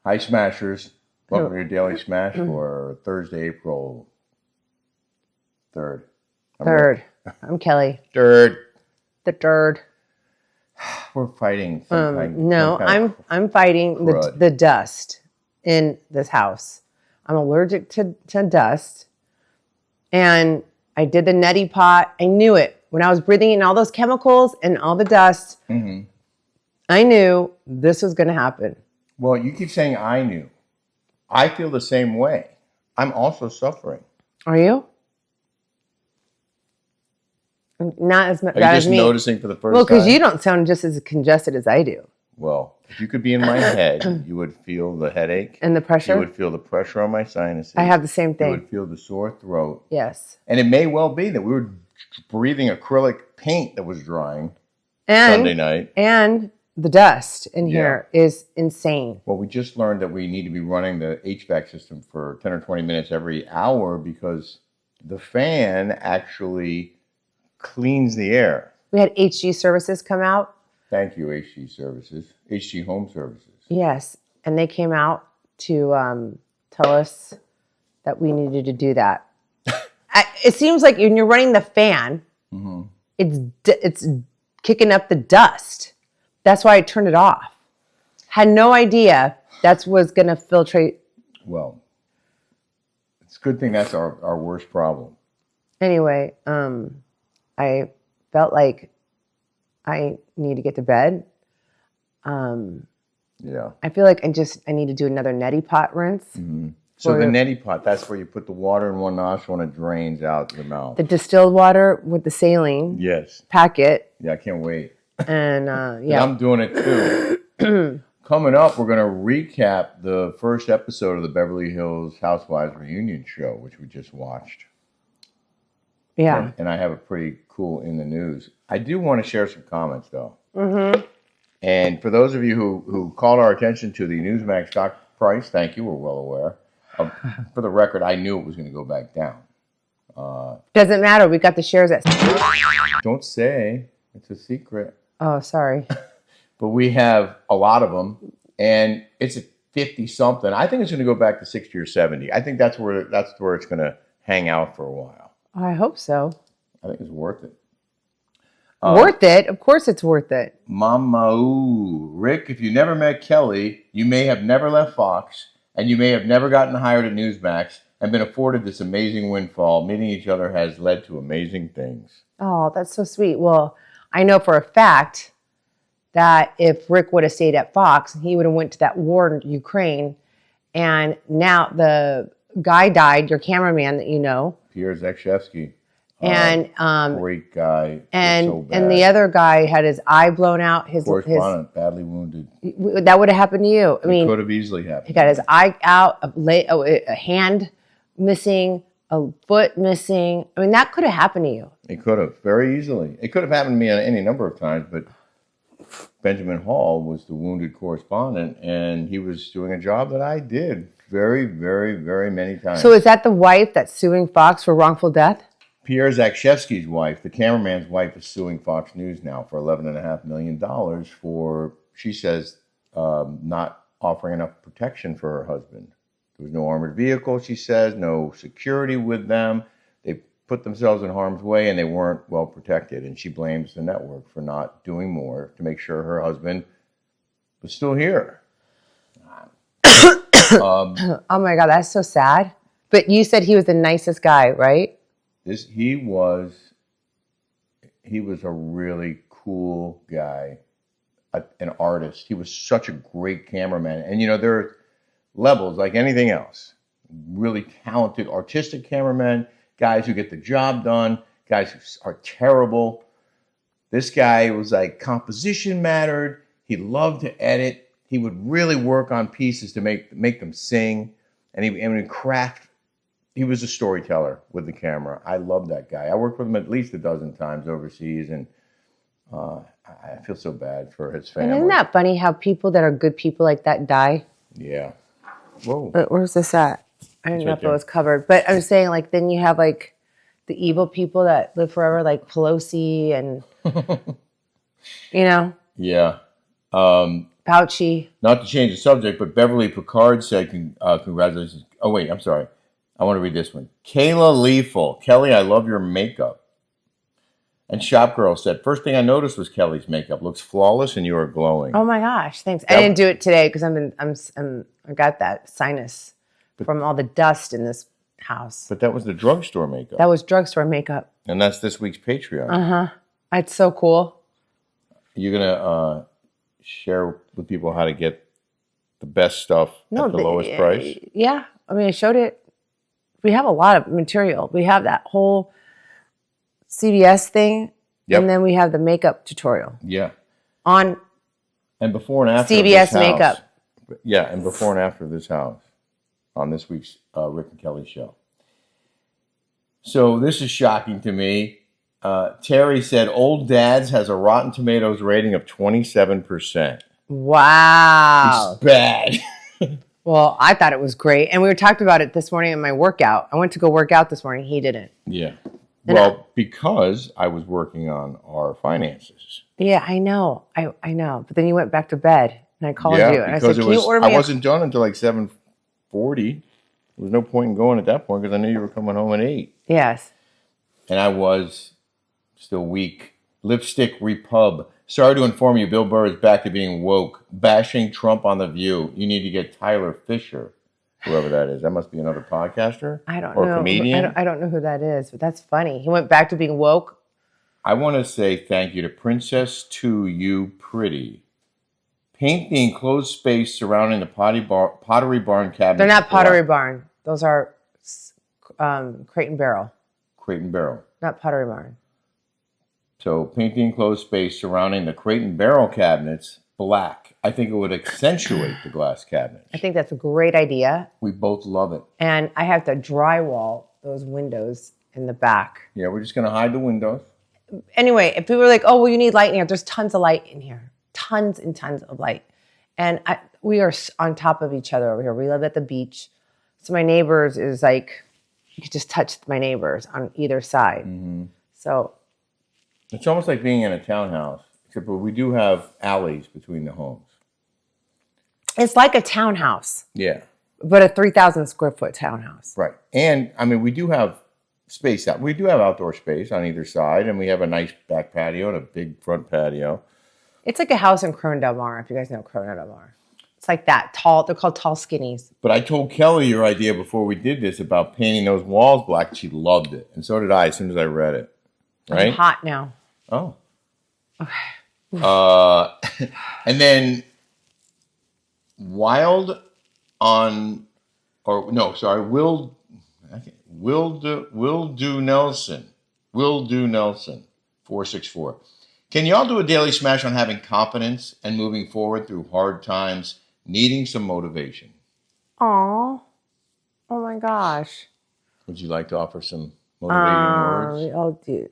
Hi, Smashers. Welcome to your Daily Smash for Thursday, April 3rd. I'm Kelly. Third. The third. We're fighting. I'm fighting the dust in this house. I'm allergic to dust. And I did the neti pot. I knew it. When I was breathing in all those chemicals and all the dust, I knew this was going to happen. Well, you keep saying I knew. I feel the same way. I'm also suffering. Are you? Not as much. Are you just noticing for the first time? Well, because you don't sound just as congested as I do. Well, if you could be in my head, you would feel the headache. And the pressure? You would feel the pressure on my sinuses. I have the same thing. You would feel the sore throat. Yes. And it may well be that we were breathing acrylic paint that was drying Sunday night. And the dust in here is insane. Well, we just learned that we need to be running the HVAC system for 10 or 20 minutes every hour because the fan actually cleans the air. We had HG Services come out. Thank you, HG Services. HG Home Services. Yes. And they came out to tell us that we needed to do that. It seems like when you're running the fan, it's kicking up the dust. That's why I turned it off. Had no idea that's what's going to filtrate. Well, it's a good thing that's our worst problem. Anyway, I felt like I need to get to bed. I feel like I need to do another neti pot rinse. So the neti pot, that's where you put the water in one nostril and it drains out the mouth. The distilled water with the saline. Yes. Packet. Yeah, I can't wait. And and I'm doing it too. Coming up, we're going to recap the first episode of the Beverly Hills Housewives reunion show, which we just watched. Yeah. And I have a pretty cool in the news. I do want to share some comments, though. And for those of you who called our attention to the Newsmax stock price, thank you. We're well aware. For the record, I knew it was going to go back down. Doesn't matter. We got the shares at... Don't say. It's a secret. Oh, sorry. But we have a lot of them, and it's at 50-something. I think it's going to go back to 60 or 70. I think that's where it's going to hang out for a while. I hope so. I think it's worth it. Worth it? Of course it's worth it. Mama, ooh. Rick, if you never met Kelly, you may have never left Fox, and you may have never gotten hired at Newsmax and been afforded this amazing windfall. Meeting each other has led to amazing things. Oh, that's so sweet. Well, I know for a fact that if Rick would have stayed at Fox, he would have went to that war in Ukraine. And now the guy died, your cameraman that you know. Pierre Zakshevsky. And great guy. And the other guy had his eye blown out. His correspondent, badly wounded. That would have happened to you. I mean, it could have easily happened. He got his eye out, a hand missing, a foot missing. I mean, that could have happened to you. It could have, very easily. It could have happened to me any number of times, but Benjamin Hall was the wounded correspondent, and he was doing a job that I did very, very, very many times. So is that the wife that's suing Fox for wrongful death? Pierre Zakshevsky's wife, the cameraman's wife, is suing Fox News now for $11.5 million for, she says, not offering enough protection for her husband. There was no armored vehicle, she says, no security with them. They put themselves in harm's way and they weren't well protected. And she blames the network for not doing more to make sure her husband was still here. Oh my God, that's so sad. But you said he was the nicest guy, right? He was a really cool guy, an artist. He was such a great cameraman. And, you know, there are levels like anything else. Really talented artistic cameramen, guys who get the job done, guys who are terrible. This guy was like, composition mattered. He loved to edit. He would really work on pieces to make them sing. And he would craft. He was a storyteller with the camera. I love that guy. I worked with him at least a dozen times overseas, and I feel so bad for his family. And isn't that funny how people that are good people like that die? Yeah. Whoa. But where's this at? I didn't know if it was covered. But I was saying, like, then you have, like, the evil people that live forever, like Pelosi and, you know? Yeah. Pouchy. Not to change the subject, but Beverly Picard said, congratulations. Oh, wait, I'm sorry. I want to read this one. Kayla Leventhal. Kelly, I love your makeup. And Shop Girl said, first thing I noticed was Kelly's makeup. Looks flawless and you are glowing. Oh my gosh, thanks. I didn't do it today because I got that sinus from all the dust in this house. But that was the drugstore makeup. That was drugstore makeup. And that's this week's Patreon. Uh-huh. It's so cool. You're going to share with people how to get the best stuff at the lowest price? Yeah. I mean, I showed it. We have a lot of material. We have that whole CVS thing. Yep. And then we have the makeup tutorial. Yeah. On and before and after CVS makeup. Yeah, and before and after this house on this week's Rick and Kelly show. So this is shocking to me. Terry said, Old Dad's has a Rotten Tomatoes rating of 27%. Wow. It's bad. Well, I thought it was great. And we talked about it this morning in my workout. I went to go work out this morning. He didn't. Yeah. Well, because I was working on our finances. Yeah, I know. I know. But then you went back to bed and I called you. And I said, can you order me I wasn't done until like 7:40. There was no point in going at that point because I knew you were coming home at 8. Yes. And I was still weak. Lipstick Repub. Sorry to inform you, Bill Burr is back to being woke. Bashing Trump on The View. You need to get Tyler Fisher, whoever that is. That must be another podcaster. I don't or know. Comedian. I don't know who that is, but that's funny. He went back to being woke. I want to say thank you to Princess to You Pretty. Paint the enclosed space surrounding the Pottery Barn cabinet. They're not Pottery Barn. Those are Crate and Barrel. Crate and Barrel. Not Pottery Barn. So paint the enclosed space surrounding the Crate and Barrel cabinets black. I think it would accentuate the glass cabinets. I think that's a great idea. We both love it. And I have to drywall those windows in the back. Yeah, we're just going to hide the windows. Anyway, if people are like, oh, well, you need light in here. There's tons of light in here. Tons and tons of light. And we are on top of each other over here. We live at the beach. So my neighbors is like, you could just touch my neighbors on either side. Mm-hmm. So it's almost like being in a townhouse, except we do have alleys between the homes. It's like a townhouse. Yeah. But a 3,000 square foot townhouse. Right. And I mean, we do have space out. We do have outdoor space on either side, and we have a nice back patio and a big front patio. It's like a house in Corona Del Mar, if you guys know Corona Del Mar. It's like that tall. They're called tall skinnies. But I told Kelly your idea before we did this about painting those walls black, and she loved it. And so did I as soon as I read it. Right? I'm hot now. Oh. Okay. And then Will Do Nelson, 464. Can y'all do a daily smash on having confidence and moving forward through hard times, needing some motivation? Aw. Oh my gosh. Would you like to offer some motivating words? Oh, dude.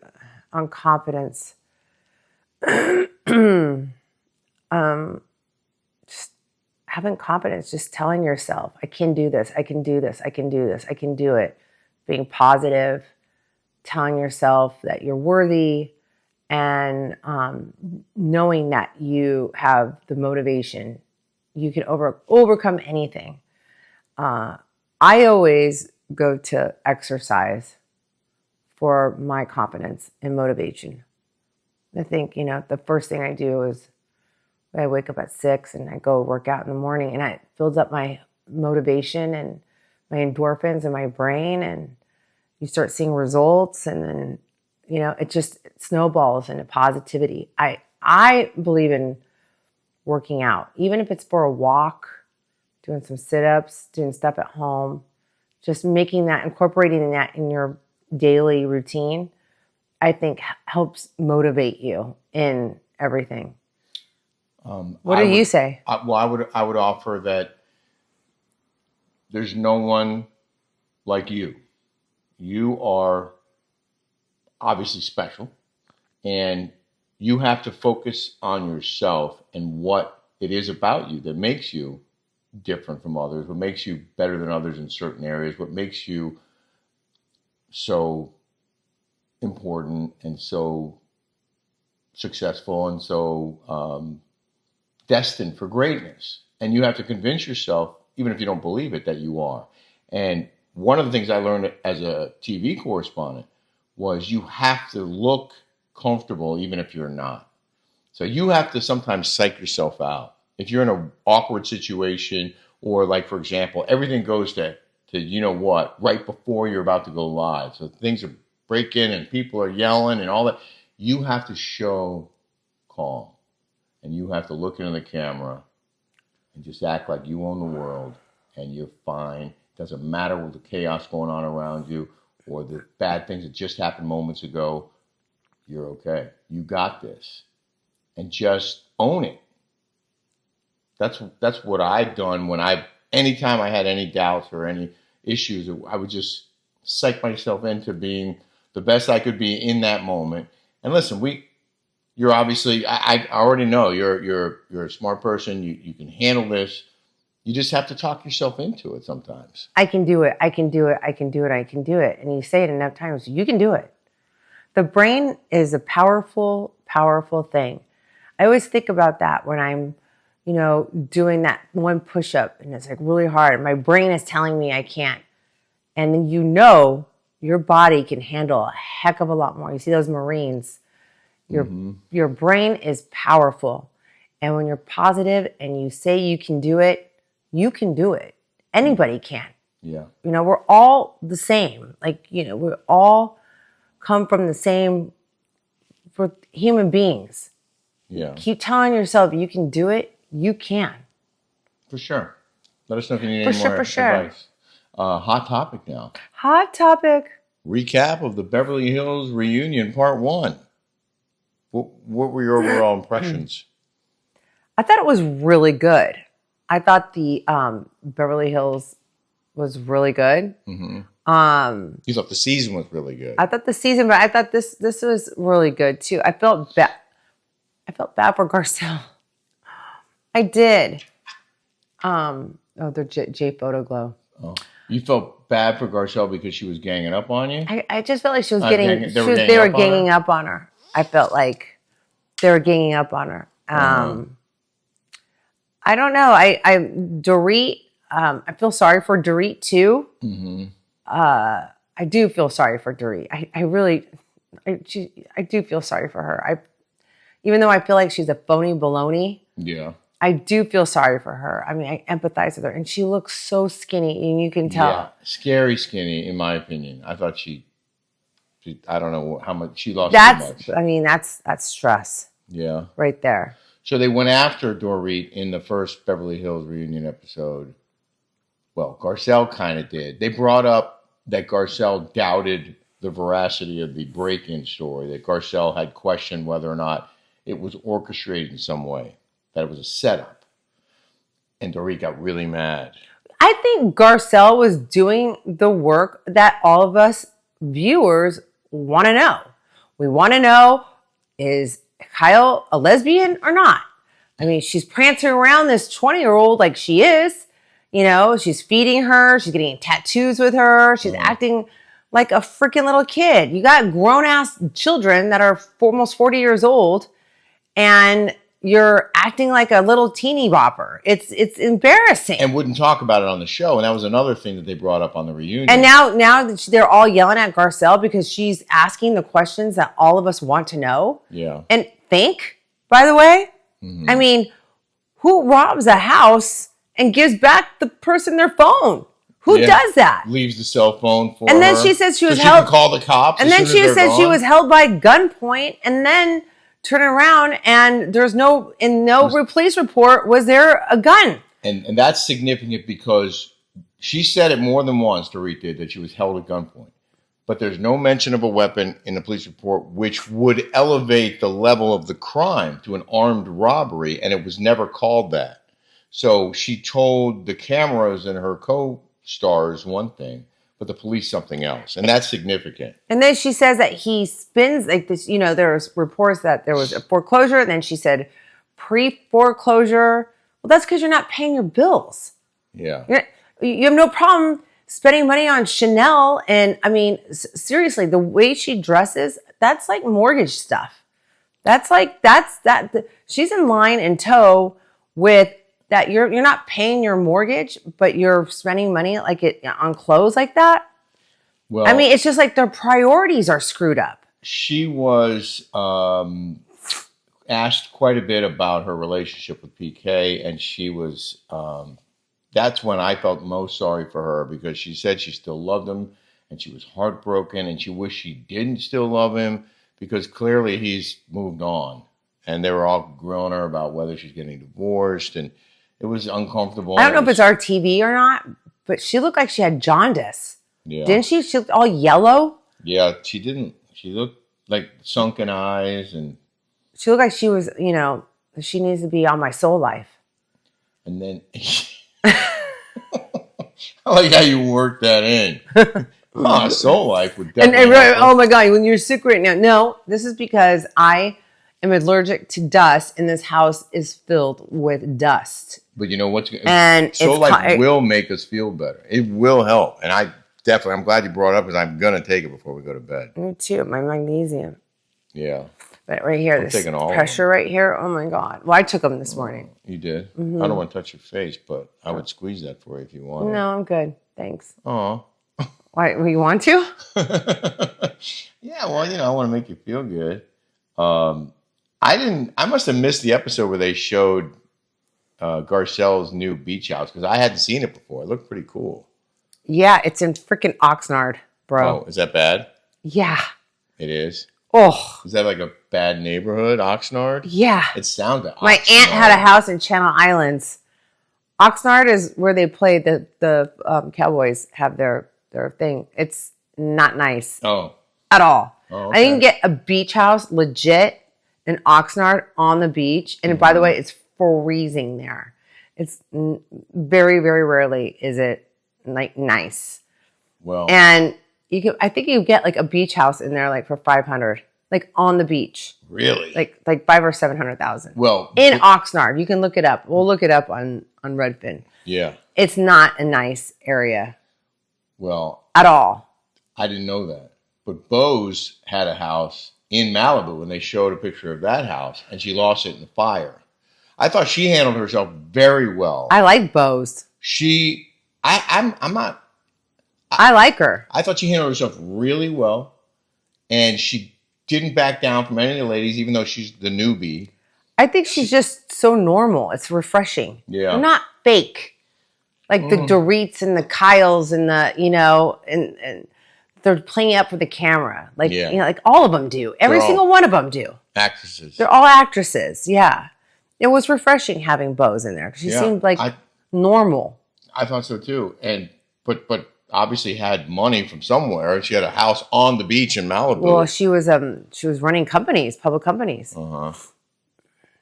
On confidence. Just having confidence, just telling yourself, I can do this, I can do this, I can do this, I can do it. Being positive, telling yourself that you're worthy, and knowing that you have the motivation. You can overcome anything. I always go to exercise for my confidence and motivation. I think, the first thing I do is I wake up at 6 and I go work out in the morning, and it builds up my motivation and my endorphins in my brain, and you start seeing results, and then, it snowballs into positivity. I believe in working out, even if it's for a walk, doing some sit-ups, doing stuff at home, just incorporating that in your daily routine, I think helps motivate you in everything. What do you say? I would offer that there's no one like you. You are obviously special, and you have to focus on yourself and what it is about you that makes you different from others, what makes you better than others in certain areas, what makes you so important and so successful and so destined for greatness. And you have to convince yourself, even if you don't believe it, that you are. And one of the things I learned as a TV correspondent was you have to look comfortable even if you're not. So you have to sometimes psych yourself out. If you're in an awkward situation, or like, for example, everything goes to you know what, right before you're about to go live. So things are breaking and people are yelling and all that. You have to show calm. And you have to look into the camera and just act like you own the world and you're fine. Doesn't matter what the chaos going on around you or the bad things that just happened moments ago. You're okay. You got this. And just own it. That's what I've done anytime I had any doubts or any issues, I would just psych myself into being the best I could be in that moment. And listen, you're obviously, I already know you're a smart person. You can handle this. You just have to talk yourself into it sometimes. I can do it. I can do it. I can do it. I can do it. And you say it enough times, you can do it. The brain is a powerful, powerful thing. I always think about that when I'm, doing that one push-up and it's like really hard. My brain is telling me I can't. And then your body can handle a heck of a lot more. You see those Marines, your brain is powerful. And when you're positive and you say you can do it, you can do it. Anybody can. Yeah. We're all the same. We all come from the same, for human beings. Yeah. Keep telling yourself you can do it. You can. For sure. Let us know if you need any more advice. Hot topic now. Hot topic. Recap of the Beverly Hills reunion part 1. What were your overall impressions? I thought it was really good. I thought the Beverly Hills was really good. Mm-hmm. You thought the season was really good. I thought the season, but I thought this was really good too. I felt bad. I felt bad for Garcelle. I did. The J Photo Glow. Oh, you felt bad for Garcelle because she was ganging up on you? I just felt like she was getting. They were ganging up on her. I felt like they were ganging up on her. I don't know. Dorit. I feel sorry for Dorit too. Mm-hmm. I do feel sorry for Dorit. I do feel sorry for her. Even though I feel like she's a phony baloney. Yeah. I do feel sorry for her. I mean, I empathize with her. And she looks so skinny, and you can tell. Yeah, scary skinny, in my opinion. I thought she I don't know how much, she lost too much. I mean, that's stress. Yeah. Right there. So they went after Dorit in the first Beverly Hills reunion episode. Well, Garcelle kind of did. They brought up that Garcelle doubted the veracity of the break-in story, that Garcelle had questioned whether or not it was orchestrated in some way, that it was a setup. And Dorit got really mad. I think Garcelle was doing the work that all of us viewers want to know. We want to know, is Kyle a lesbian or not? I mean, she's prancing around this 20-year-old like she is. She's feeding her. She's getting tattoos with her. She's acting like a freaking little kid. You got grown-ass children that are almost 40 years old, and you're acting like a little teeny bopper. It's embarrassing. And wouldn't talk about it on the show. And that was another thing that they brought up on the reunion. And now they're all yelling at Garcelle because she's asking the questions that all of us want to know. Yeah. And think, by the way, I mean, who robs a house and gives back the person their phone? Who does that? Leaves the cell phone for her. And then she says she was held. She can call the cops. And then she said she was held by gunpoint, and then turn around and there's no police report was there a gun. And that's significant because she said it more than once, Dorit did, that she was held at gunpoint. But there's no mention of a weapon in the police report, which would elevate the level of the crime to an armed robbery, and it was never called that. So she told the cameras and her co-stars one thing, but the police something else. And that's significant. And then she says that he spins like this, there's reports that there was a foreclosure, and then she said pre-foreclosure. Well, that's because you're not paying your bills. Yeah. You have no problem spending money on Chanel. And I mean, seriously, the way she dresses, that's like mortgage stuff. She's in line in tow with that you're not paying your mortgage, but you're spending money like it on clothes like that. Well, I mean, it's just like their priorities are screwed up. She was asked quite a bit about her relationship with PK, and she was. That's when I felt most sorry for her, because she said she still loved him, and she was heartbroken, and she wished she didn't still love him, because clearly he's moved on, and they were all grilling her about whether she's getting divorced, and it was uncomfortable. I don't know if it's our TV or not, but she looked like she had jaundice. Yeah. Didn't she? She looked all yellow. Yeah, she didn't. She looked like sunken eyes, and she looked like she was, she needs to be on my Soul Life. And then I like how you worked that in. Soul Life would definitely. And oh my God, when you're sick right now. No, this is because I am allergic to dust, and this house is filled with dust. But you know what's and Soul Life will make us feel better. It will help, and I'm glad you brought it up, because I'm gonna take it before we go to bed. Me too. My magnesium. Yeah. But right here, this pressure right here. Oh my God. Well, I took them this morning. You did? Mm-hmm. I don't want to touch your face, but I would squeeze that for you if you want. No, I'm good. Thanks. Oh. Why? You want to? Yeah. Well, I want to make you feel good. I must have missed the episode where they showed Garcelle's new beach house, because I hadn't seen it before. It looked pretty cool. Yeah, it's in freaking Oxnard, bro. Oh, is that bad? Yeah. It is? Oh. Is that like a bad neighborhood, Oxnard? Yeah. It sounded Oxnard. My aunt had a house in Channel Islands. Oxnard is where they play the Cowboys have their thing. It's not nice. Oh. At all. Oh, okay. I can get a beach house legit in Oxnard on the beach. And by the way, it's freezing there. It's very, very rarely is it like nice. Well. And I think you get like a beach house in there like for $500, like on the beach. Really? Like $500,000 or $700,000. Well, in Oxnard, you can look it up. We'll look it up on Redfin. Yeah. It's not a nice area. Well, at all. I didn't know that. But Bose had a house in Malibu, and they showed a picture of that house, and she lost it in the fire. I thought she handled herself very well. I like Bose. I'm not. I like her. I thought she handled herself really well, and she didn't back down from any of the ladies, even though she's the newbie. I think she's just so normal. It's refreshing. Yeah. They're not fake. Like the Dorit's and the Kyles and the, and they're playing up for the camera. Like, like all of them do. Every single one of them do. Actresses. They're all actresses. Yeah. It was refreshing having Bose in there. She seemed like normal. I thought so too. But obviously had money from somewhere. She had a house on the beach in Malibu. Well, she was running companies, public companies. Uh-huh.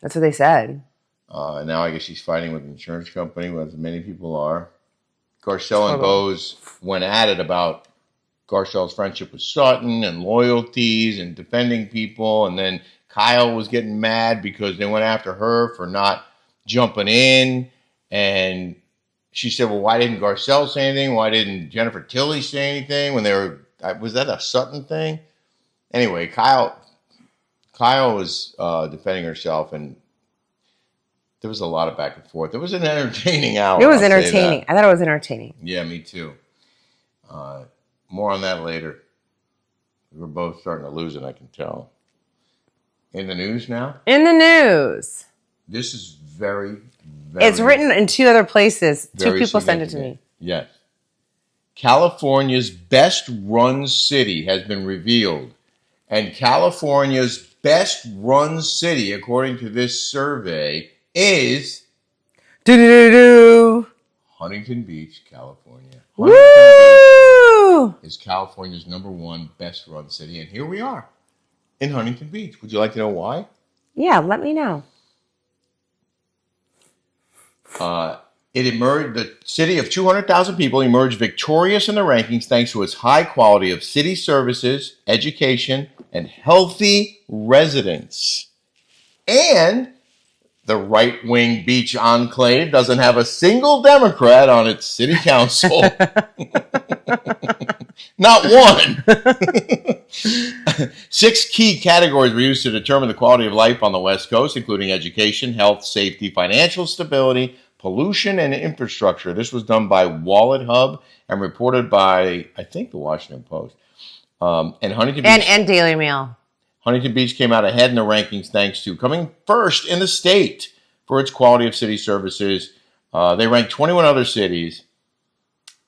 That's what they said. Now I guess she's fighting with an insurance company, as many people are. Garcelle and Bose went at it about Garcelle's friendship with Sutton and loyalties and defending people. And then Kyle was getting mad because they went after her for not jumping in. And she said, well, why didn't Garcelle say anything? Why didn't Jennifer Tilly say anything when they were, was that a Sutton thing? Anyway, Kyle was defending herself, and there was a lot of back and forth. It was an entertaining hour. It was entertaining. I thought it was entertaining. Yeah, me too. More on that later. We're both starting to lose it, I can tell. In the news now? In the news. This is very, it's written in two other places. Two people sent it to me. Yes. California's best run city has been revealed. And California's best run city, according to this survey, is Huntington Beach, California. Woo! Beach is California's #1 best run city. And here we are in Huntington Beach. Would you like to know why? Yeah, let me know. It emerged, the city of 200,000 people emerged victorious in the rankings thanks to its high quality of city services, education, and healthy residents. And the right-wing beach enclave doesn't have a single Democrat on its city council. Not one. 6 key categories were used to determine the quality of life on the West Coast, including education, health, safety, financial stability, pollution, and infrastructure. This was done by Wallet Hub and reported by, I think, the Washington Post. And Huntington Beach. And Daily Mail. Huntington Beach came out ahead in the rankings thanks to coming first in the state for its quality of city services. They ranked 21 other cities.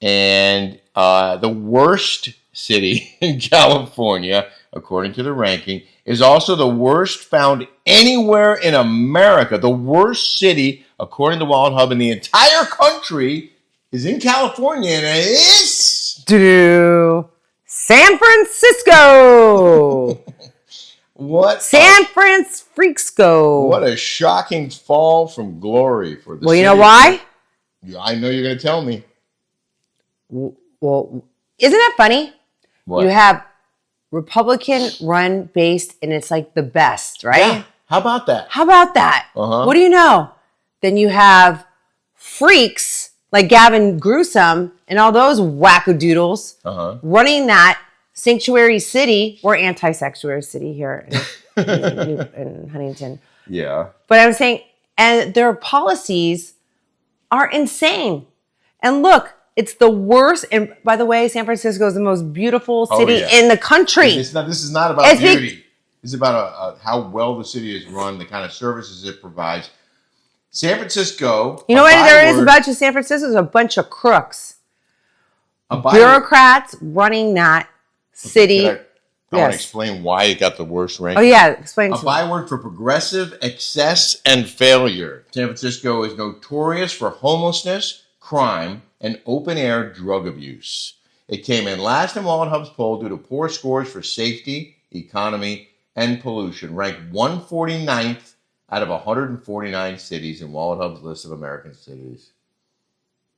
And the worst city in California, according to the ranking, is also the worst found anywhere in America. The worst city, according to Wallet Hub, in the entire country is in California, and it is San Francisco. San Francisco. What a shocking fall from glory for the city. Well, you know why? I know you're going to tell me. Well, isn't it funny? What? You have Republican run based, and it's like the best, right? Yeah. How about that? Uh-huh. What do you know? Then you have freaks like Gavin Newsom and all those wackadoodles running that sanctuary city. We're anti-sanctuary city here in Huntington. Yeah. But I'm saying, and their policies are insane. And look, it's the worst. And by the way, San Francisco is the most beautiful city in the country. This is not about beauty. It's about how well the city is run, the kind of services it provides. San Francisco. You know what there is about you, San Francisco? Is a bunch of crooks. Bureaucrats running that city. I want to explain why it got the worst ranking. Oh, yeah. Explain to me. A byword for progressive, excess, and failure. San Francisco is notorious for homelessness, crime, and open-air drug abuse. It came in last in Wallet Hub's poll due to poor scores for safety, economy, and pollution. Ranked 149th out of 149 cities in Wallet Hub's list of American cities.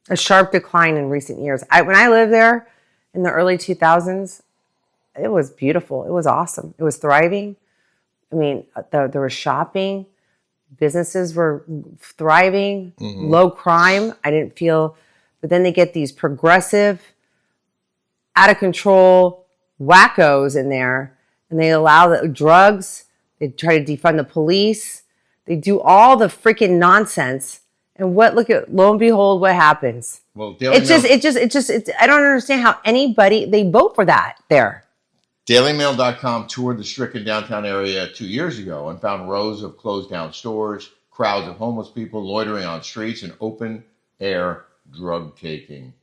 A sharp decline in recent years. When I lived there in the early 2000s, it was beautiful. It was awesome. It was thriving. I mean, there was shopping. Businesses were thriving. Low crime. I didn't feel... But then they get these progressive, out of control wackos in there, and they allow the drugs. They try to defund the police. They do all the freaking nonsense. And lo and behold, what happens? Well, I don't understand how they vote for that there. DailyMail.com toured the stricken downtown area 2 years ago and found rows of closed down stores, crowds of homeless people loitering on streets, and open air drug taking.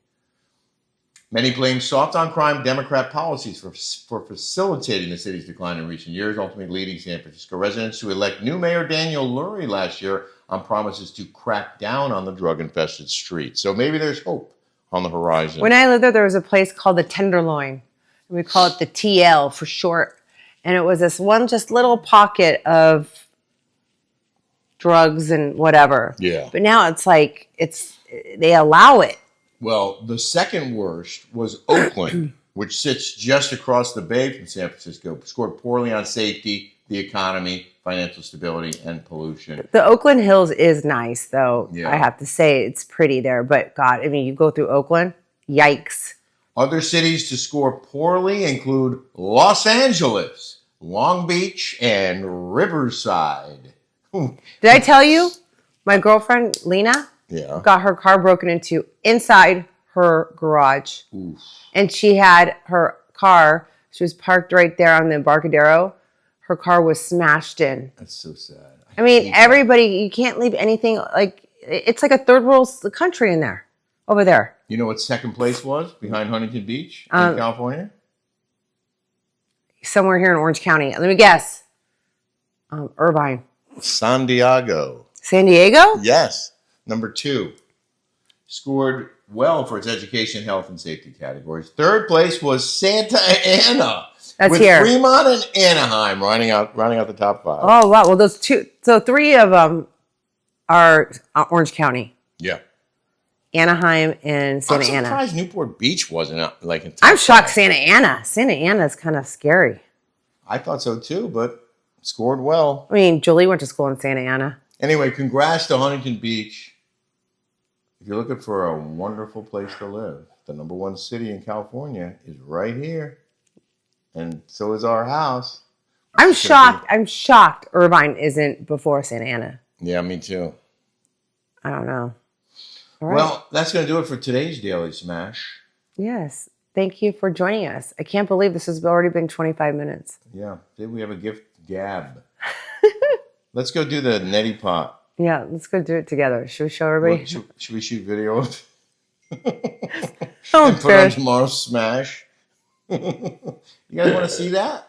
Many blame soft on crime Democrat policies for facilitating the city's decline in recent years, ultimately leading San Francisco residents to elect new Mayor Daniel Lurie last year on promises to crack down on the drug-infested streets. So maybe there's hope on the horizon. When I lived there was a place called the Tenderloin. We call it the TL for short. And it was this one just little pocket of drugs and whatever. Yeah. But now it's like, they allow it. Well, the second worst was Oakland, which sits just across the bay from San Francisco, scored poorly on safety, the economy, financial stability, and pollution. The Oakland Hills is nice, though. Yeah. I have to say it's pretty there. But God, I mean, you go through Oakland, yikes. Other cities to score poorly include Los Angeles, Long Beach, and Riverside. Did I tell you? My girlfriend, Lena, got her car broken into inside her garage. Oof. And she had her car, she was parked right there on the Embarcadero. Her car was smashed in. That's so sad. I mean, everybody, you can't leave anything, like, it's like a third world country in there, over there. You know what second place was behind Huntington Beach in California? Somewhere here in Orange County. Let me guess. Irvine. San Diego. San Diego? Yes. Number 2. Scored well for its education, health, and safety categories. Third place was Santa Ana. That's with here. Fremont and Anaheim rounding out the top 5. Oh, wow. Well, those two. So 3 of them are Orange County. Yeah. Anaheim and Santa Ana. I'm surprised Newport Beach wasn't like in top I'm shocked 5. Santa Ana. Santa Ana is kind of scary. I thought so too, but scored well. I mean, Julie went to school in Santa Ana. Anyway, congrats to Huntington Beach. if you're looking for a wonderful place to live, the #1 city in California is right here. And so is our house. I'm shocked. I'm shocked Irvine isn't before Santa Ana. Yeah, me too. I don't know. All right. Well, that's going to do it for today's Daily Smash. Yes. Thank you for joining us. I can't believe this has already been 25 minutes. Yeah. Did we have a gift gab? Let's go do the neti pot. Yeah, let's go do it together. Should we show everybody? Should we shoot video of Oh, and put on tomorrow's Smash? You guys want to see that?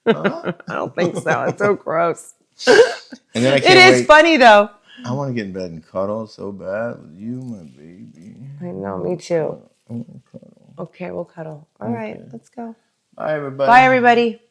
I don't think so. It's so gross. And then I can't It is funny though. I want to get in bed and cuddle so bad with you, my baby. I know, me too. I want to cuddle. Okay, we'll cuddle. All right, let's go. Bye, everybody. Bye, everybody.